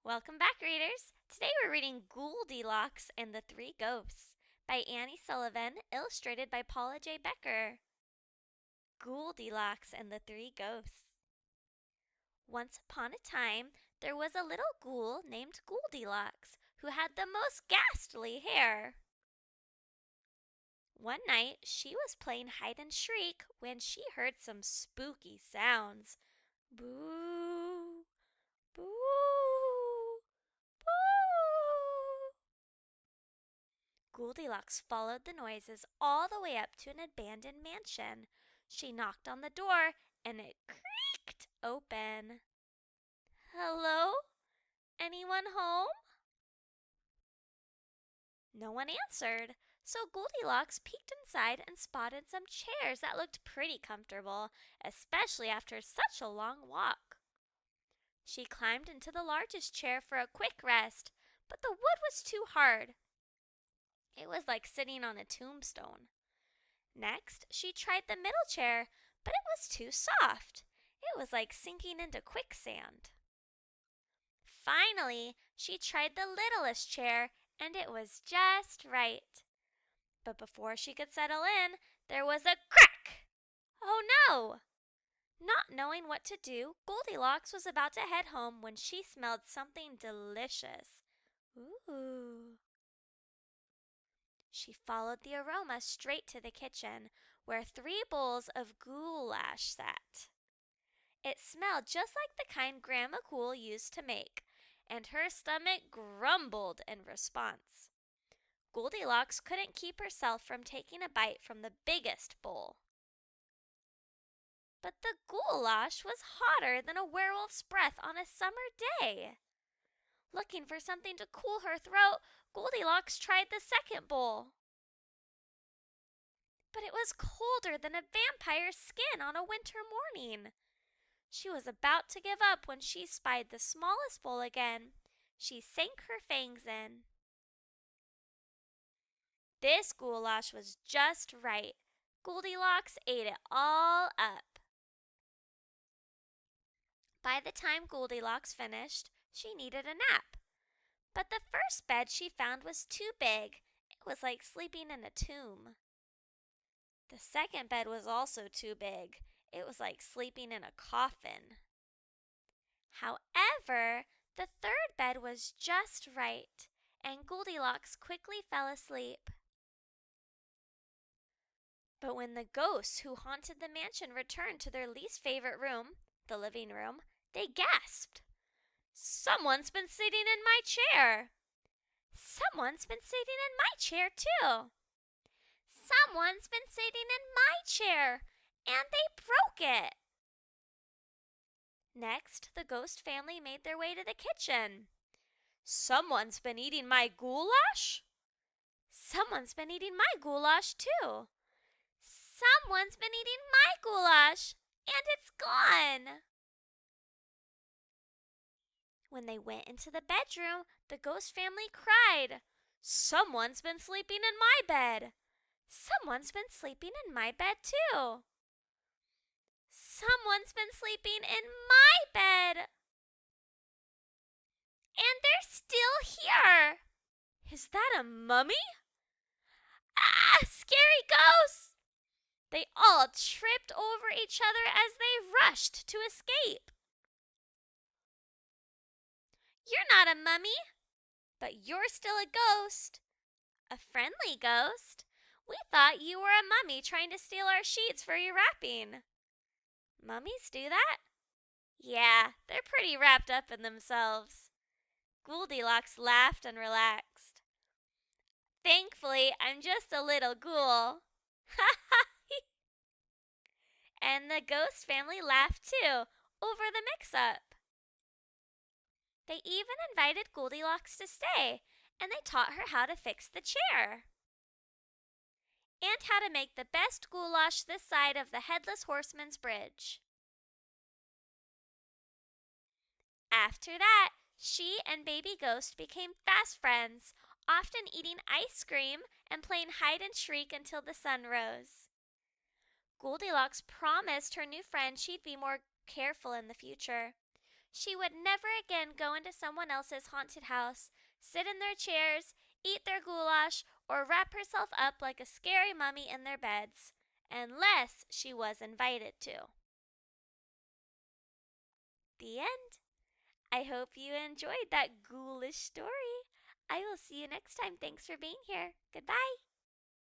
Welcome back, readers! Today we're reading Ghouldilocks and the Three Ghosts by Annie Sullivan, illustrated by Paula J. Becker. Ghouldilocks and the Three Ghosts. Once upon a time, there was a little ghoul named Ghouldilocks who had the most ghastly hair. One night, she was playing hide and shriek when she heard some spooky sounds. Boo! Boo! Boo! Goldilocks followed the noises all the way up to an abandoned mansion. She knocked on the door and it creaked open. Hello? Anyone home? No one answered, so Goldilocks peeked inside and spotted some chairs that looked pretty comfortable, especially after such a long walk. She climbed into the largest chair for a quick rest, but the wood was too hard. It was like sitting on a tombstone. Next, she tried the middle chair, but it was too soft. It was like sinking into quicksand. Finally, she tried the littlest chair, and it was just right. But before she could settle in, there was a crack! Oh no! Not knowing what to do, Goldilocks was about to head home when she smelled something delicious. Ooh. She followed the aroma straight to the kitchen, where 3 bowls of ghoul-osh sat. It smelled just like the kind Grandma Ghoul used to make, and her stomach grumbled in response. Goldilocks couldn't keep herself from taking a bite from the biggest bowl. But the ghoul-osh was hotter than a werewolf's breath on a summer day. Looking for something to cool her throat, Goldilocks tried the second bowl. But it was colder than a vampire's skin on a winter morning. She was about to give up when she spied the smallest bowl again. She sank her fangs in. This goulash was just right. Goldilocks ate it all up. By the time Goldilocks finished, she needed a nap. But the first bed she found was too big. It was like sleeping in a tomb. The second bed was also too big. It was like sleeping in a coffin. However, the third bed was just right, and Goldilocks quickly fell asleep. But when the ghosts who haunted the mansion returned to their least favorite room, the living room, they gasped. Someone's been sitting in my chair. Someone's been sitting in my chair, too. Someone's been sitting in my chair, and they broke it. Next, the ghost family made their way to the kitchen. Someone's been eating my goulash? Someone's been eating my goulash, too. Someone's been eating my goulash, and it's gone. When they went into the bedroom, the ghost family cried, Someone's been sleeping in my bed. Someone's been sleeping in my bed, too. Someone's been sleeping in my bed. And they're still here. Is that a mummy? Ah, scary ghosts! They all tripped over each other as they rushed to escape. You're not a mummy, but you're still a ghost. A friendly ghost. We thought you were a mummy trying to steal our sheets for your wrapping. Mummies do that? Yeah, they're pretty wrapped up in themselves. Goldilocks laughed and relaxed. Thankfully, I'm just a little ghoul. Ha ha! And the ghost family laughed too, over the mix-up. They even invited Goldilocks to stay, and they taught her how to fix the chair. And how to make the best goulash this side of the Headless Horseman's Bridge. After that, she and Baby Ghost became fast friends, often eating ice cream and playing hide and shriek until the sun rose. Goldilocks promised her new friend she'd be more careful in the future. She would never again go into someone else's haunted house, sit in their chairs, eat their goulash, or wrap herself up like a scary mummy in their beds, unless she was invited to. The end. I hope you enjoyed that ghoulish story. I will see you next time. Thanks for being here. Goodbye.